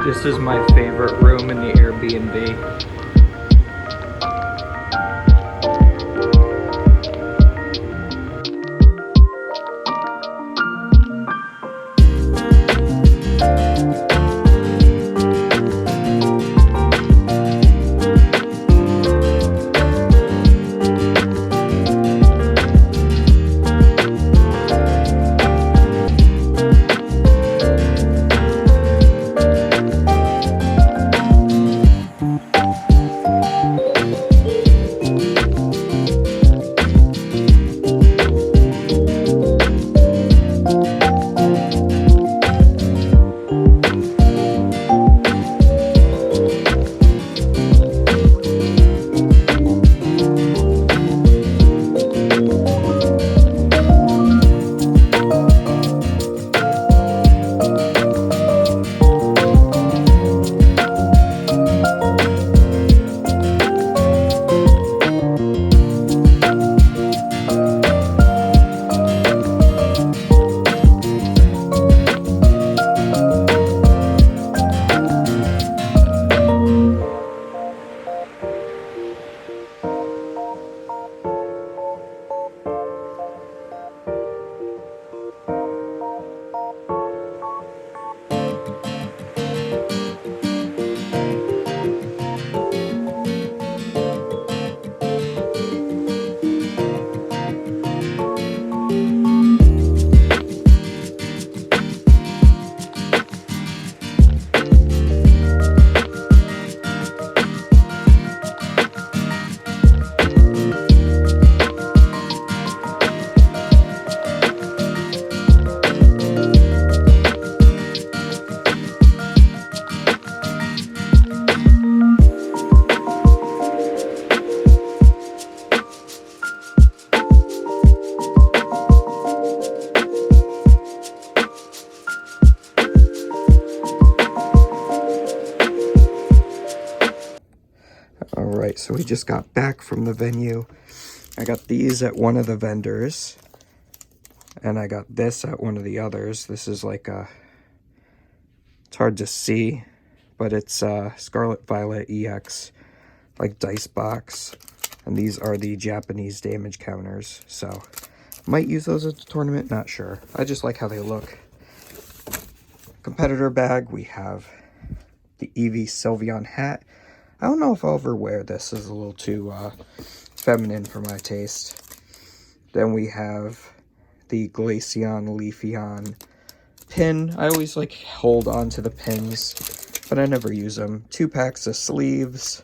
This is my favorite room in the Airbnb. Alright, so we just got back from the venue. I got these at one of the vendors. And I got this at one of the others. This is like a... It's hard to see, but it's Scarlet Violet EX, like dice box. And these are the Japanese damage counters. So, might use those at the tournament, not sure. I just like how they look. Competitor bag, we have the Eevee Sylveon hat. I don't know if I'll ever wear this. It's a little too feminine for my taste. Then we have the Glaceon Leafeon pin. I always like hold on to the pins, but I never use them. 2 packs of sleeves.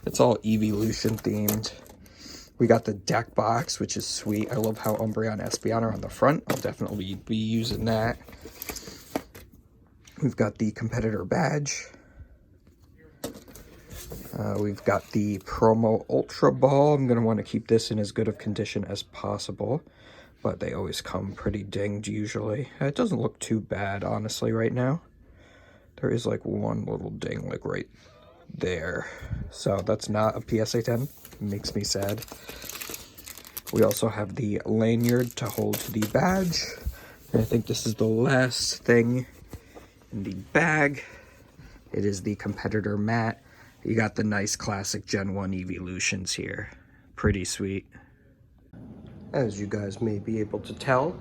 It's all Evolution themed. We got the deck box, which is sweet. I love how Umbreon and Espeon are on the front. I'll definitely be using that. We've got the competitor badge. We've got the promo Ultra Ball. I'm going to want to keep this in as good of condition as possible, but they always come pretty dinged usually. It doesn't look too bad, honestly, right now. There is like one little ding, like right there. So that's not a PSA 10. It makes me sad. We also have the lanyard to hold the badge. And I think this is the last thing in the bag. It is the competitor mat. You got the nice classic Gen 1 Evolutions here. Pretty sweet. As you guys may be able to tell,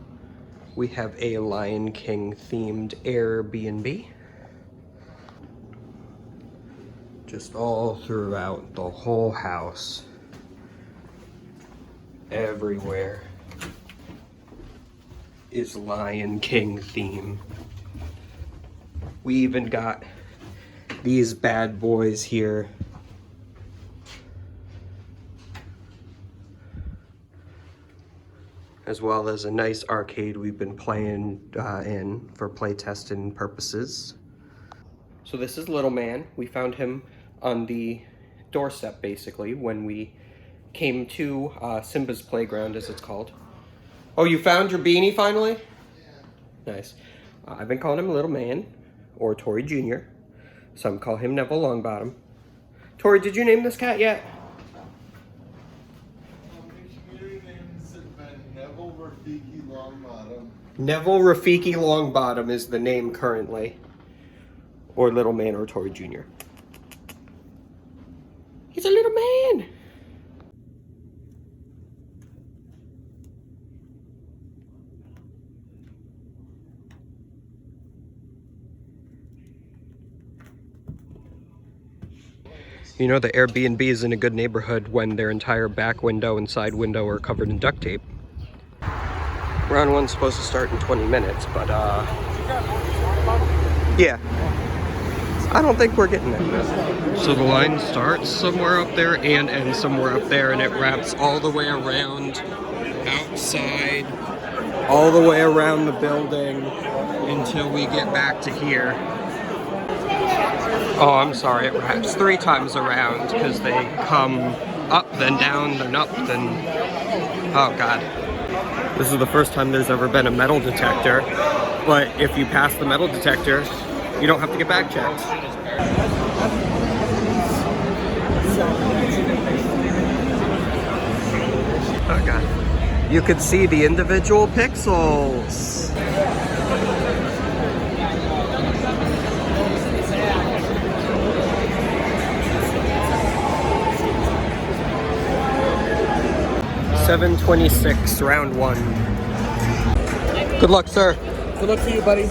we have a Lion King themed Airbnb. Just all throughout the whole house. Everywhere is Lion King theme. We even got these bad boys here. As well as a nice arcade we've been playing in for play testing purposes. So this is Little Man. We found him on the doorstep basically when we came to Simba's Playground, as it's called. Oh, you found your beanie finally? Yeah. Nice. I've been calling him Little Man, or Tori Jr. Some call him Neville Longbottom. Tori, did you name this cat yet? Neville Rafiki Longbottom is the name currently. Or Little Man or Tori Jr. He's a little man! You know, the Airbnb is in a good neighborhood when their entire back window and side window are covered in duct tape. Round one's supposed to start in 20 minutes, but yeah. I don't think we're getting it. So the line starts somewhere up there and ends somewhere up there, and it wraps all the way around outside, all the way around the building until we get back to here. Oh, I'm sorry, it wraps 3 times around because they come up, then down, then up, then... Oh, God. This is the first time there's ever been a metal detector, but if you pass the metal detector, you don't have to get back checked. Oh, God. You could see the individual pixels. $7.26, round 1. Good luck, sir. Good luck to you, buddy.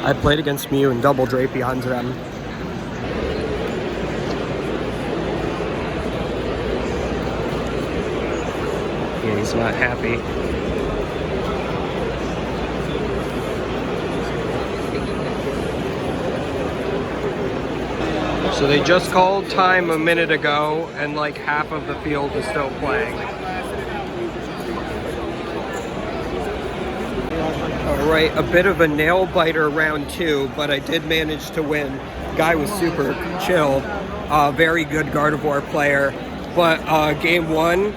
I played against Mew and double Drapions them. Yeah, he's not happy. So they just called time a minute ago, and like half of the field is still playing. Alright, a bit of a nail biter round 2, but I did manage to win. Guy was super chill, very good Gardevoir player. But game 1,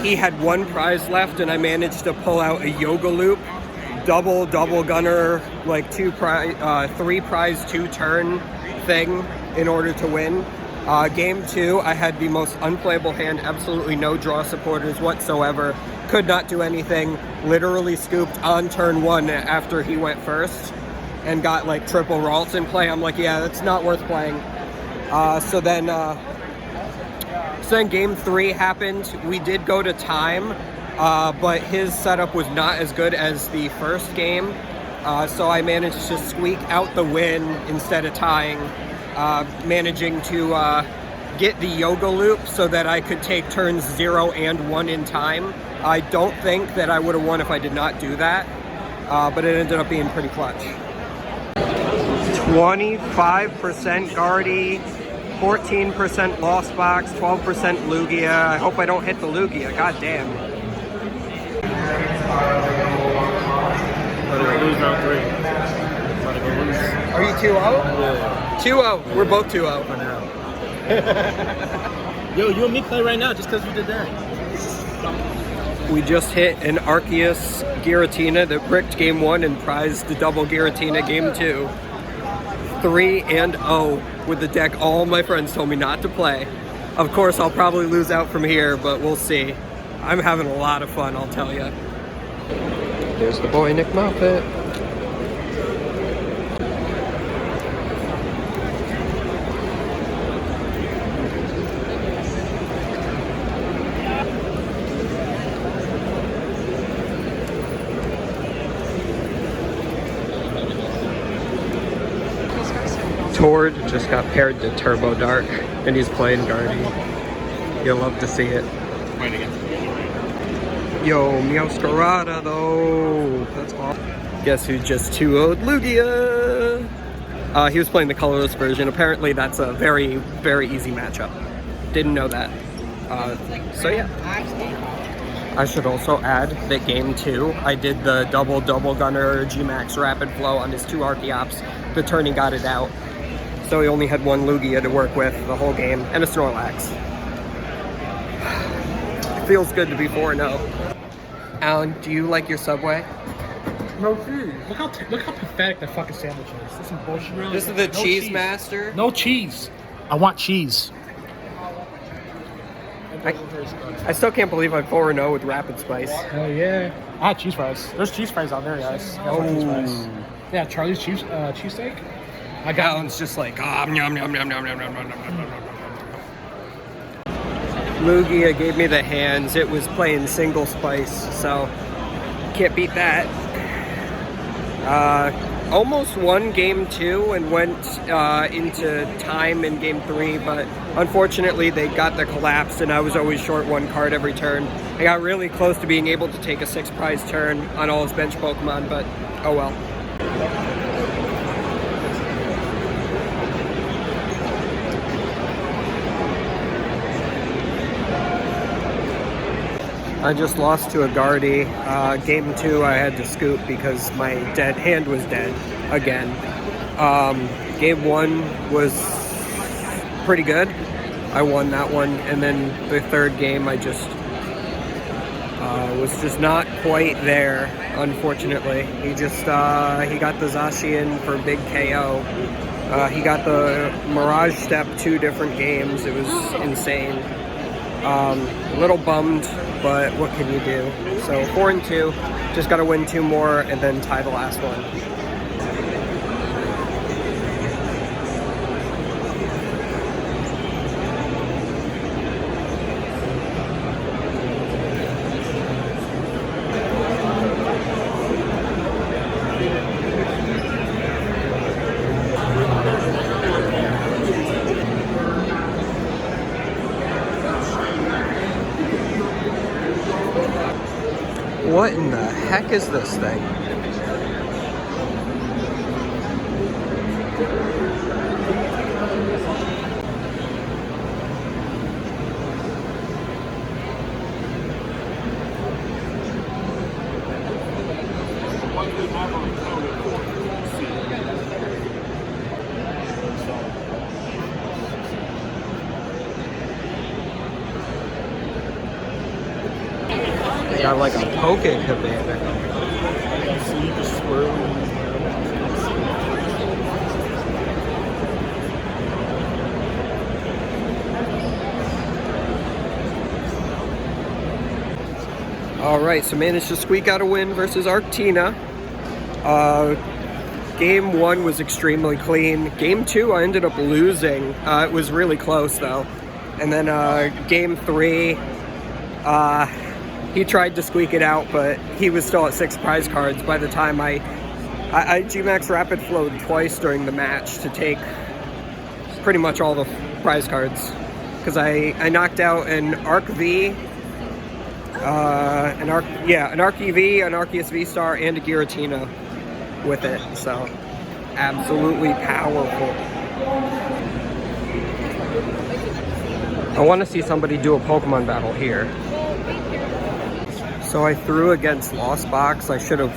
he had 1 prize left, and I managed to pull out a yoga loop, double gunner, like 3 prize 2 turn thing in order to win. Game 2, I had the most unplayable hand, absolutely no draw supporters whatsoever. Could not do anything, literally scooped on turn 1 after he went first and got like triple Ralts in play. I'm like, yeah, that's not worth playing. So then game 3 happened. We did go to time, but his setup was not as good as the first game. So I managed to squeak out the win instead of tying, managing to get the yoga loop so that I could take turns 0 and 1 in time. I don't think that I would have won if I did not do that, but it ended up being pretty clutch. 25% Guardy, 14% Lost Box, 12% Lugia. I hope I don't hit the Lugia, god damn. Lose round 3. Are you 2-0? Yeah. 2-0, we're both 2-0. For now. Yo, you and me play right now just because you did that. We just hit an Arceus Giratina that bricked game 1 and prized the double Giratina game 2. 3-0 with the deck all my friends told me not to play. Of course, I'll probably lose out from here, but we'll see. I'm having a lot of fun, I'll tell you. There's the boy, Nick Moffat. Tord just got paired to Turbo Dark, and he's playing Guardy. You'll love to see it. Yo, Meowscarada though. That's awesome. Guess who just 2-0'd Lugia? He was playing the colorless version. Apparently that's a very, very easy matchup. Didn't know that. So yeah. I should also add that game 2, I did the double gunner G-Max rapid flow on his 2 Archeops. The turn he got it out. So he only had 1 Lugia to work with the whole game, and a Snorlax. It feels good to be 4-0. Alan, do you like your Subway? No cheese. Look how pathetic that fucking sandwich is. This is some bullshit. Really. This is the No Cheese cheese. Master. No cheese. I want cheese. I still can't believe I'm 4-0 with Rapid Spice. Hell yeah. I had cheese fries. There's cheese fries out there, guys. Cheese fries. Yeah, Charlie's cheesesteak. I got Alan's just like, nom, nom, nom, nom, nom, nom, nom, nom, nom. Lugia gave me the hands. It was playing single spice, so can't beat that. Almost won game 2 and went into time in game 3, but unfortunately they got the collapse and I was always short 1 card every turn. I got really close to being able to take a 6 prize turn on all his bench Pokemon, but oh well. I just lost to a Guardy. Game 2 I had to scoop because my hand was dead again. Game 1 was pretty good. I won that one, and then the 3rd game I just was just not quite there, unfortunately. He got the Zacian for big KO. He got the Mirage Step 2 different games. It was insane. A little bummed, but what can you do? So 4-2, just got to win 2 more and then tie the last one. What in the heck is this thing? They got like a Poke Cabana. Alright, so managed to squeak out a win versus Arctina. Game 1 was extremely clean. Game 2 I ended up losing. It was really close though. And then game 3, he tried to squeak it out, but he was still at 6 prize cards by the time I G-Max Rapid Flowed twice during the match to take pretty much all the prize cards. Because I knocked out an Arc V, an Arc EV, an Arceus V-Star, and a Giratina with it. So, absolutely powerful. I want to see somebody do a Pokemon battle here. So I threw against Lost Box. I should have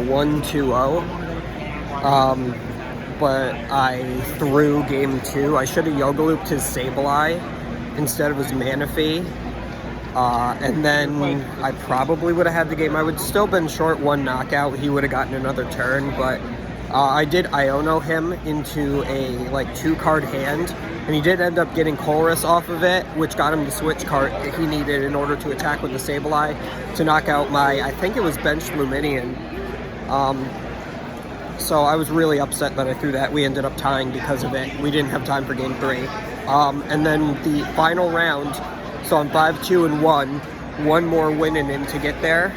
won 2-0. But I threw game 2. I should have Yoga Looped his Sableye instead of his Manaphy. And then I probably would have had the game. I would still been short 1 knockout. He would have gotten another turn, but I did Iono him into a 2-card hand. And he did end up getting Chorus off of it, which got him the switch card that he needed in order to attack with the Sableye to knock out my, I think it was benched Luminion. So I was really upset that I threw that. We ended up tying because of it. We didn't have time for game 3. And then the final round, so I'm 5-2-1, 1 more winning in to get there.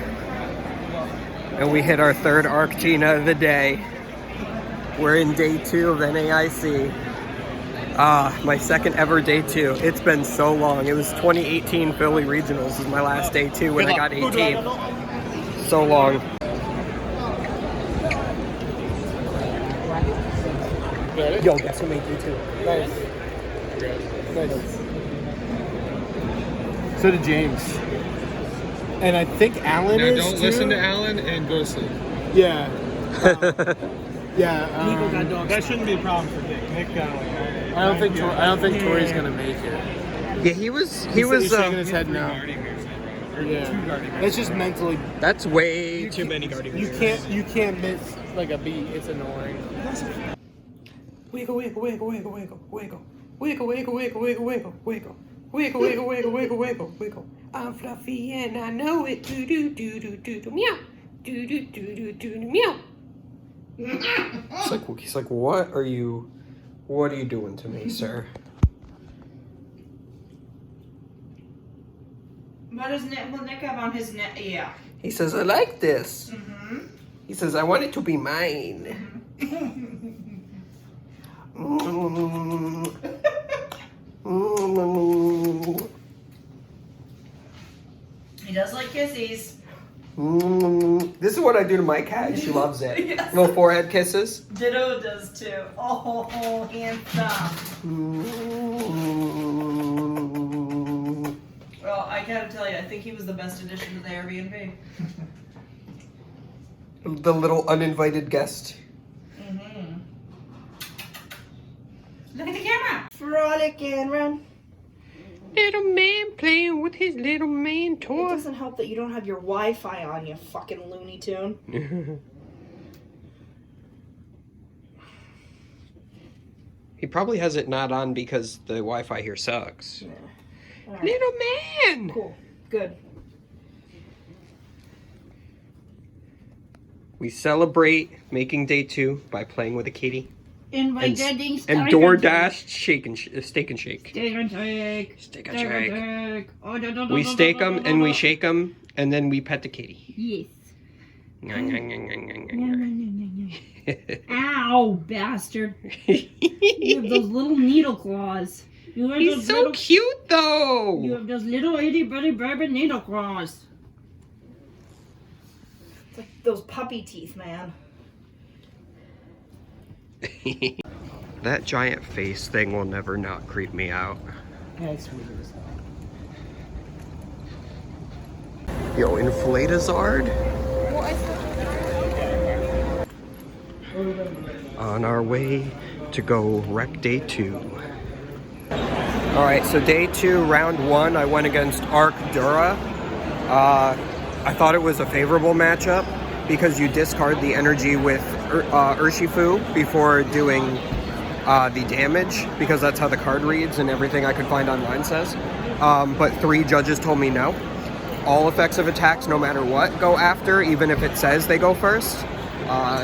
And we hit our 3rd Arctina of the day. We're in day 2 of NAIC. My 2nd ever day 2. It's been so long. It was 2018 Philly Regionals was my last day 2 when I got 18. So long. Yo, guess who made day 2? Nice. So did James. And I think Alan Now is don't too. listen to Alan and go to sleep. Yeah. Yeah. Nico got dogs. That shouldn't be a problem for Nick. Nick, I don't think Tori's gonna make it. Yeah, he was. He's shaking his head no. Yeah. Two guarding It's just mentally. That's way too many guarding. You can't miss like a beat. It's annoying. Wiggle, wiggle, wiggle, wiggle, wiggle, wiggle, wiggle, wiggle, wiggle, wiggle, wiggle, wiggle, wiggle, wiggle, wiggle, wiggle, wiggle, wiggle. I'm fluffy and I know it. Do do do do do do meow. Do do do do do meow. He's like, what are you doing to me, sir? What does Nick have on his net? Yeah. He says, I like this. Mm-hmm. He says, I want it to be mine. He does like kissies. This is what I do to my cat. She loves it. Yes. Little forehead kisses. Ditto does too. Oh, handsome. Well, I gotta tell you, I think he was the best addition to the Airbnb. The little uninvited guest. Mm-hmm. Look at the camera. Frolic and run. Little man playing with his little man It toy. doesn't help that you don't have your Wi-Fi on, you fucking Looney Tune. He probably has it not on because the Wi-Fi here sucks. Yeah. All right. Little man! Cool. Good. We celebrate making day 2 by playing with a kitty. And And DoorDash steak and shake. Steak and shake. Steak and shake. Oh, We steak them and we shake them and then we pet the kitty. Yes. He's Ow, bastard. You have those little needle claws. You have those so little, cute You though! have those little itty bitty baby needle claws. It's like those puppy teeth, man. That giant face thing will never not creep me out. Yeah, it's weird as hell. Yo, Inflatazard? On our way to go wreck day 2. Alright, so day 2, round 1, I went against Arc Dura. I thought it was a favorable matchup because you discard the energy with Urshifu before doing the damage, because that's how the card reads and everything I could find online says. But 3 judges told me no. All effects of attacks, no matter what, go after, even if it says they go first.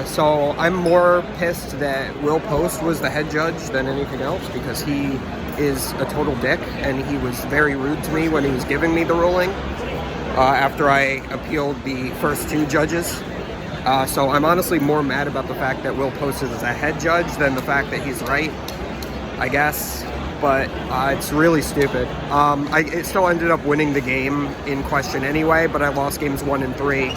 So I'm more pissed that Will Post was the head judge than anything else, because he is a total dick and he was very rude to me when he was giving me the ruling after I appealed the first 2 judges. So I'm honestly more mad about the fact that Will Post is a head judge than the fact that he's right, I guess. But it's really stupid. It still ended up winning the game in question anyway, but I lost games 1 and 3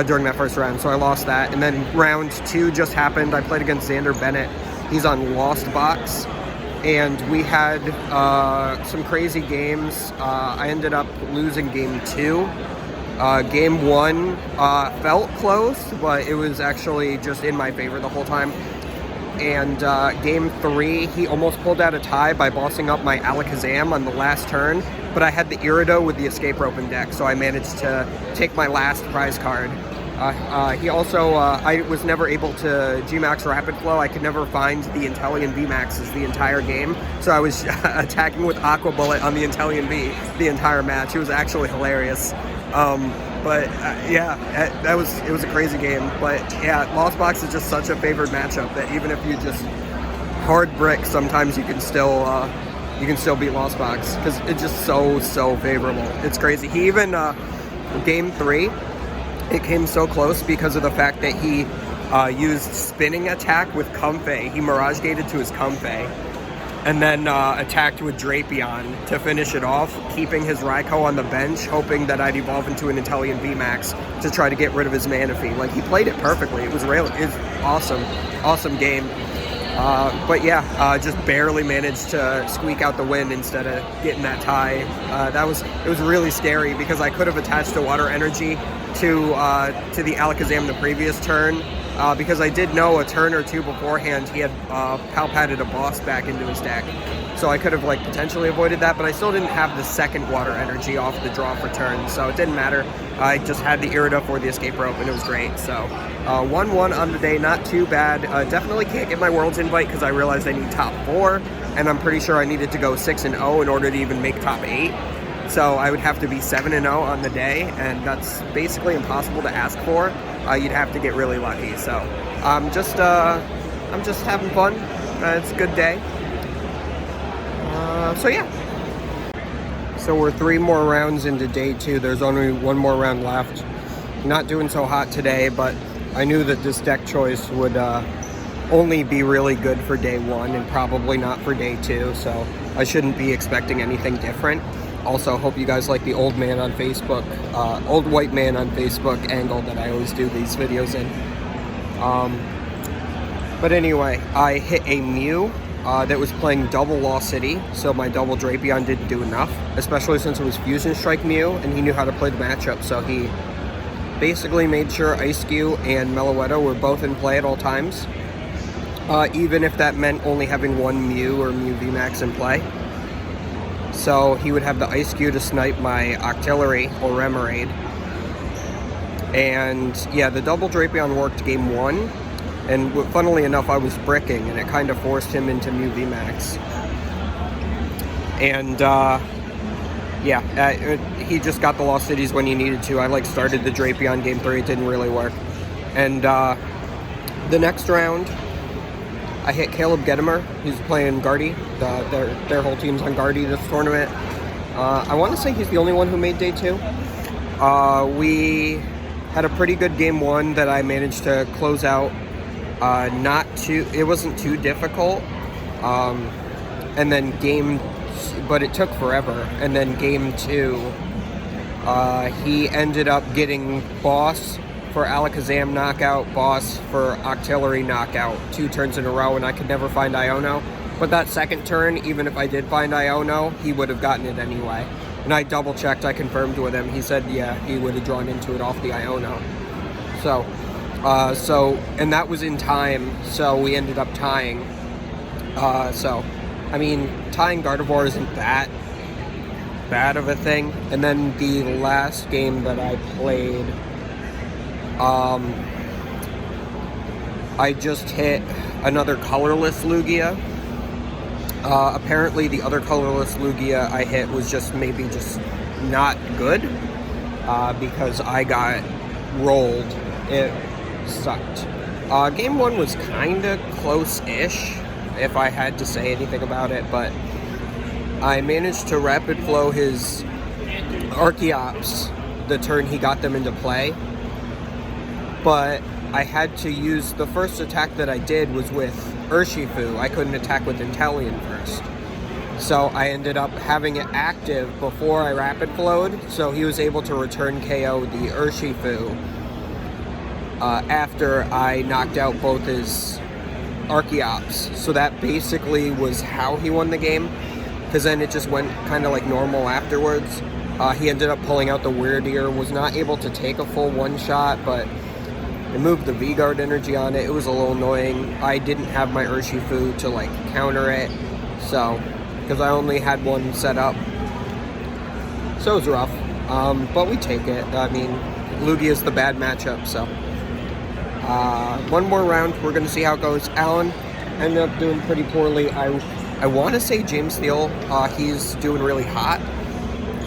during that first round, so I lost that. And then round 2 just happened. I played against Xander Bennett. He's on Lost Box, and we had some crazy games. I ended up losing game 2. Game 1 felt close, but it was actually just in my favor the whole time. And game 3, he almost pulled out a tie by bossing up my Alakazam on the last turn, but I had the Irido with the Escape Rope in deck, so I managed to take my last prize card. He also, I was never able to G-Max Rapid Flow. I could never find the Inteleon V-Maxes the entire game, so I was attacking with Aqua Bullet on the Inteleon V the entire match. It was actually hilarious. Yeah, it was a crazy game. But yeah, Lost Box is just such a favored matchup that even if you just hard brick, sometimes you can still beat Lost Box because it's just so favorable. It's crazy. He even game 3, it came so close because of the fact that he used spinning attack with Comfey. He Mirage Gated to his Comfey, and then attacked with Drapion to finish it off, keeping his Raikou on the bench, hoping that I'd evolve into an Inteleon VMAX to try to get rid of his Manaphy. Like, he played it perfectly. It was awesome game. But yeah, just barely managed to squeak out the win instead of getting that tie. It was really scary because I could have attached a water energy to the Alakazam the previous turn, because I did know a turn or two beforehand he had pal-patted a boss back into his deck. So I could have like potentially avoided that, but I still didn't have the second water energy off the draw for turn, so it didn't matter. I just had the Iriduff or the Escape Rope, and it was great. So 1-1 on the day, not too bad. Definitely can't get my Worlds invite because I realized I need top 4, and I'm pretty sure I needed to go 6-0 in order to even make top 8. So I would have to be 7-0 on the day, and that's basically impossible to ask for. You'd have to get really lucky. So I'm just having fun. It's a good day. So yeah. So we're 3 more rounds into day 2. There's only 1 more round left. Not doing so hot today, but I knew that this deck choice would only be really good for day 1 and probably not for day 2. So I shouldn't be expecting anything different. Also, hope you guys like the old man on Facebook, old white man on Facebook angle that I always do these videos in. But anyway, I hit a Mew that was playing double Lost City, so my double Drapion didn't do enough, especially since it was Fusion Strike Mew, and he knew how to play the matchup, so he basically made sure Ice-Q and Meloetta were both in play at all times, even if that meant only having one Mew or Mew VMAX in play. So he would have the Ice-Q to snipe my Octillery or Remoraid. And yeah, the double Drapion worked game 1. And funnily enough, I was bricking, and it kind of forced him into Mew VMAX. And yeah, he just got the Lost Cities when he needed to. I like started the Drapion game 3, it didn't really work. And the next round, I hit Caleb Gedimer. He's playing Guardy. Their whole team's on Guardy this tournament. I want to say he's the only one who made day 2. We had a pretty good game 1 that I managed to close out. It wasn't too difficult, and then but it took forever, and then game 2, he ended up getting boss for Alakazam knockout, boss for Octillery knockout, 2 turns in a row, and I could never find Iono, but that second turn, even if I did find Iono, he would have gotten it anyway, and I double checked, I confirmed with him, he said yeah, he would have drawn into it off the Iono, and that was in time, so we ended up tying. So, I mean, tying Gardevoir isn't that bad of a thing. And then the last game that I played, I just hit another colorless Lugia. Apparently the other colorless Lugia I hit was just not good, because I got rolled. It sucked. Game 1 was kind of close-ish, if I had to say anything about it, but I managed to rapid flow his Archeops the turn he got them into play, but I had to use, the first attack that I did was with Urshifu. I couldn't attack with Inteleon first. So I ended up having it active before I rapid flowed, so he was able to return KO the Urshifu after I knocked out both his Archeops. So that basically was how he won the game, because then it just went kind of like normal afterwards. He ended up pulling out the Weird Ear, was not able to take a full one-shot, but it moved the V-Guard energy on it. It was a little annoying. I didn't have my Urshifu to like counter it, so, because I only had one set up. So it was rough, but we take it. I mean, Lugia's the bad matchup, so. One more round, we're going to see how it goes. Alan ended up doing pretty poorly. I want to say James Thiel, he's doing really hot,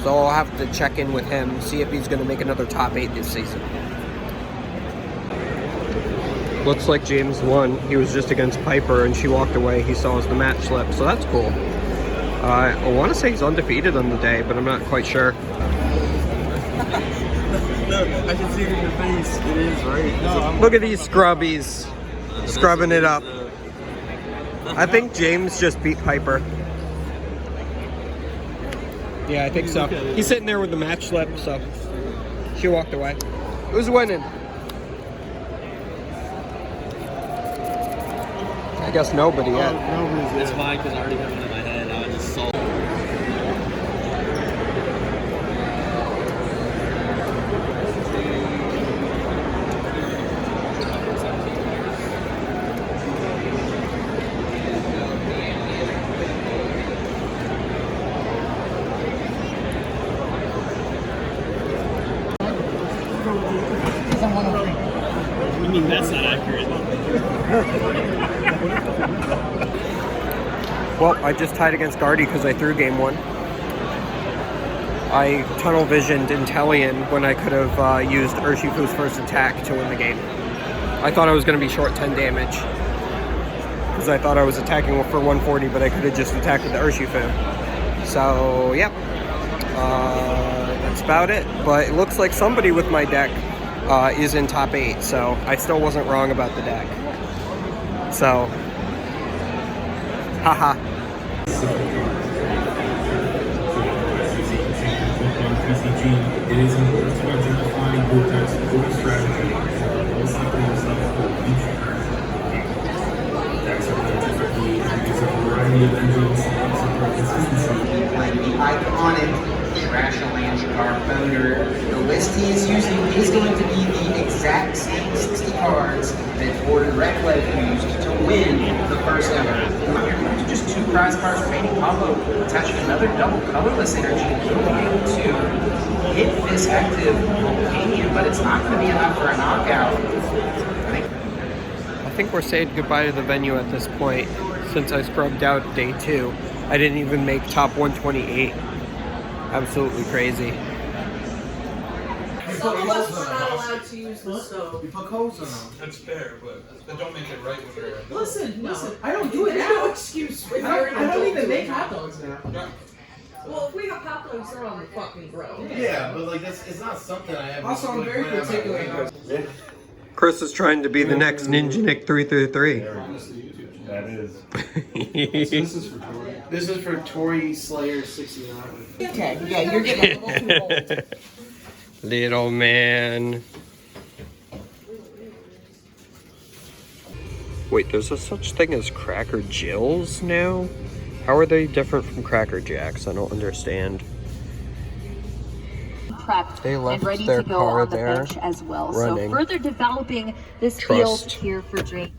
so I'll have to check in with him, see if he's going to make another top 8 this season. Looks like James won. He was just against Piper, and she walked away. He saw as the match slip, so that's cool. I want to say he's undefeated on the day, but I'm not quite sure. No, I can see it in your face. It is, right? No, look at these scrubbies scrubbing it up. I think James just beat Piper. Yeah, I think so. He's sitting there with the match slip, so she walked away. Who's winning? I guess nobody yet. Nobody's It's fine because I already have it in my head. I just saw. I mean, that's not accurate. Well, I just tied against Guardy because I threw game 1. I tunnel visioned Intellion when I could have used Urshifu's first attack to win the game. I thought I was going to be short 10 damage because I thought I was attacking for 140, but I could have just attacked with the Urshifu. So, yep. That's about it. But it looks like somebody with my deck is in top 8, so I still wasn't wrong about the deck. So, haha. It is important to identify group types of group strategy for all something yourself for each turn. Decks are typically use a variety of engines and consistency. Like the iconic Trash-a-Land card boner. The list he is using is going to be the exact same 60 cards that Gordon Recklev used to win the first ever. You're going to just 2 prize cards remaining combo, attaching another double colorless energy. You'll be able to hit this active Volcanion, but it's not going to be enough for a knockout. I think we're saying goodbye to the venue at this point, since I scrubbed out day 2. I didn't even make top 128. Absolutely crazy. Some of us were not allowed to use the stove. You put coals on them. That's fair, but that don't make it right when you're. Listen, I don't do it now. No excuse. I don't even make hot dogs now. Well, if we have hot dogs, they're on the fucking grill. Yeah, but like it's not something I have. Also, I'm very particular. Chris is trying to be the next Ninja Nick 333. That is. This is for Tori Slayer 69. Okay, yeah, you're getting a little too old. Little man. Wait, there's a such thing as Cracker Jills now? How are they different from Cracker Jacks? I don't understand. Prepped They left and ready their to go car on the there, bench as well. running. So further developing this Trust. field here for Drake.